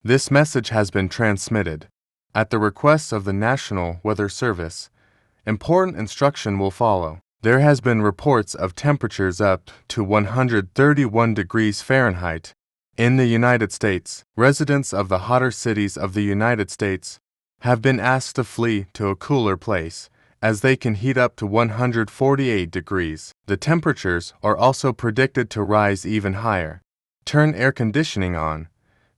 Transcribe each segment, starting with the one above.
This message has been transmitted. At the request of the National Weather Service, important instruction will follow. There has been reports of temperatures up to 131 degrees Fahrenheit. In the United States, residents of the hotter cities of the United States have been asked to flee to a cooler place, as they can heat up to 148 degrees. The temperatures are also predicted to rise even higher. Turn air conditioning on.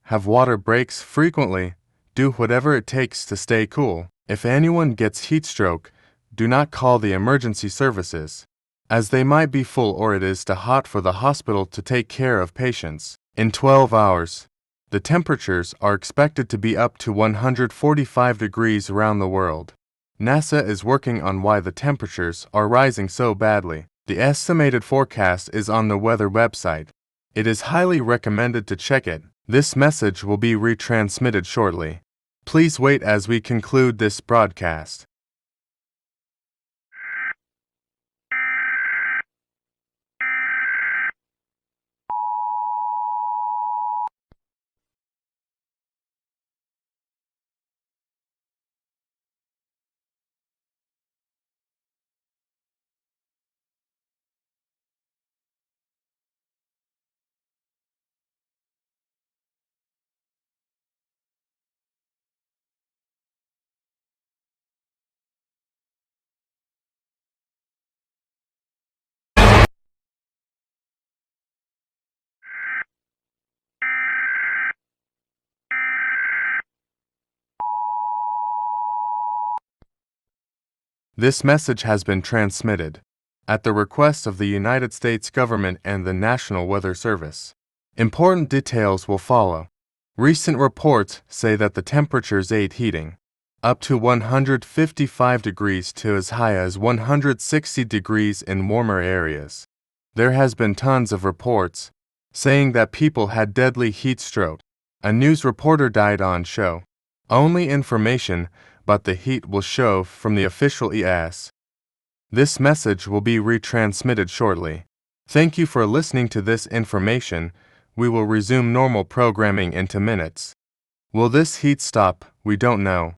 Have water breaks frequently. Do whatever it takes to stay cool. If anyone gets heat stroke, do not call the emergency services, as they might be full or it is too hot for the hospital to take care of patients. In 12 hours, the temperatures are expected to be up to 145 degrees around the world. NASA is working on why the temperatures are rising so badly. The estimated forecast is on the weather website. It is highly recommended to check it. This message will be retransmitted shortly. Please wait as we conclude this broadcast. This message has been transmitted at the request of the United States government and the National Weather Service. Important details will follow. Recent reports say that the temperatures are heating up to 155 degrees to as high as 160 degrees in warmer areas. There has been tons of reports saying that people had deadly heat stroke. A news reporter died on show. Only information but the heat will show from the official EAS. This message will be retransmitted shortly. Thank you for listening to this information. We will resume normal programming in 2 minutes. Will this heat stop? We don't know.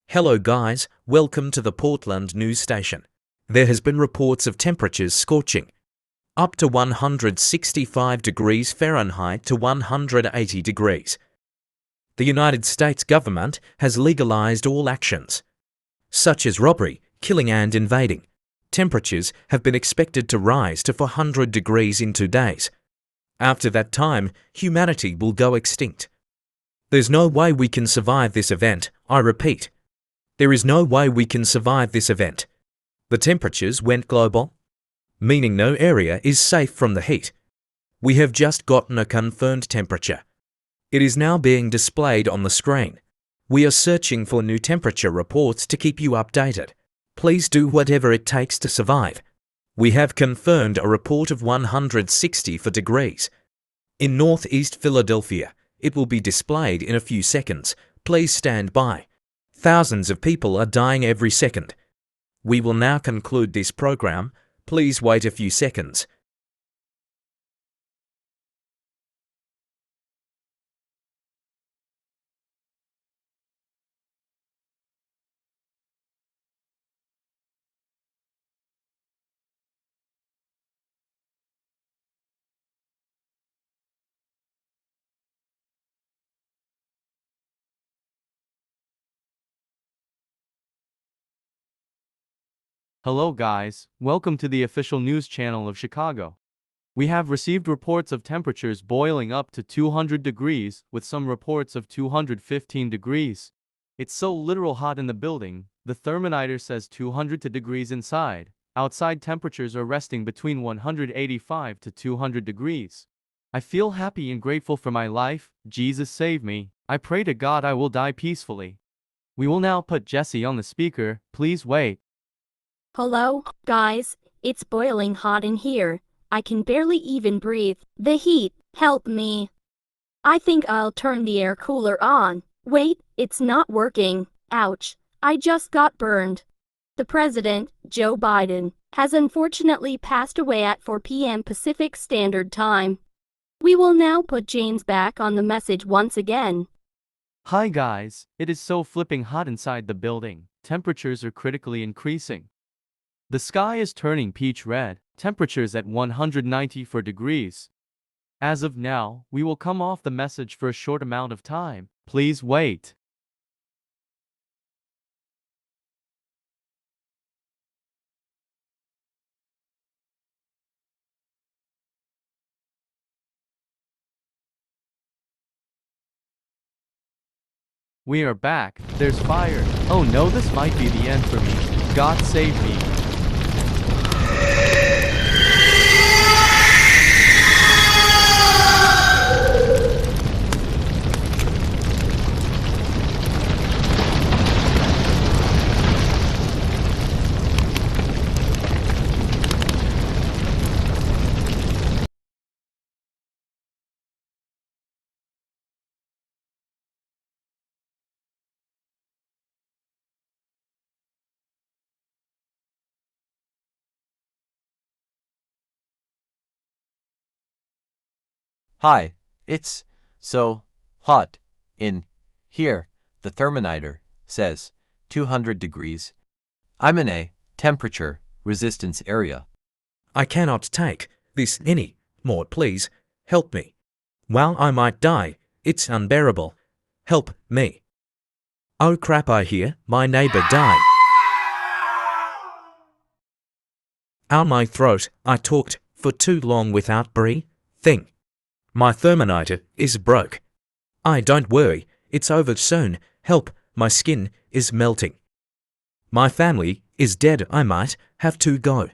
Hello guys, welcome to the Portland news station. There has been reports of temperatures scorching, up to 165 degrees Fahrenheit to 180 degrees. The United States government has legalized all actions, such as robbery, killing and invading. Temperatures have been expected to rise to 400 degrees in 2 days. After that time, humanity will go extinct. There's no way we can survive this event, I repeat. There is no way we can survive this event. The temperatures went global, meaning no area is safe from the heat. We have just gotten a confirmed temperature. It is now being displayed on the screen. We are searching for new temperature reports to keep you updated. Please do whatever it takes to survive. We have confirmed a report of 164 degrees. In northeast Philadelphia, it will be displayed in a few seconds. Please stand by. Thousands of people are dying every second. We will now conclude this program. Please wait a few seconds. Hello guys, welcome to the official news channel of Chicago. We have received reports of temperatures boiling up to 200 degrees, with some reports of 215 degrees. It's so literal hot in the building, the thermometer says 200 degrees inside. Outside temperatures are resting between 185 to 200 degrees. I feel happy and grateful for my life. Jesus save me. I pray to God I will die peacefully. We will now put Jesse on the speaker. Please wait. Hello, guys. It's boiling hot in here. I can barely even breathe. The heat, help me. I think I'll turn the air cooler on. Wait, it's not working. Ouch, I just got burned. The president, Joe Biden, has unfortunately passed away at 4 p.m. Pacific Standard Time. We will now put James back on the message once again. Hi guys, it is so flipping hot inside the building. Temperatures are critically increasing. The sky is turning peach red, temperatures at 194 degrees. As of now, we will come off the message for a short amount of time. Please wait. We are back. There's fire. Oh no, this might be the end for me. God save me. Hi, it's so hot in here. The thermometer says 200 degrees. I'm in a temperature resistance area. I cannot take this any more, please. Help me. Well, I might die. It's unbearable. Help me. Oh crap, I hear my neighbor died. Ow, my throat. I talked for too long without breathing. My thermometer is broke. Don't worry, it's over soon. Help, my skin is melting. My family is dead. I might have to go.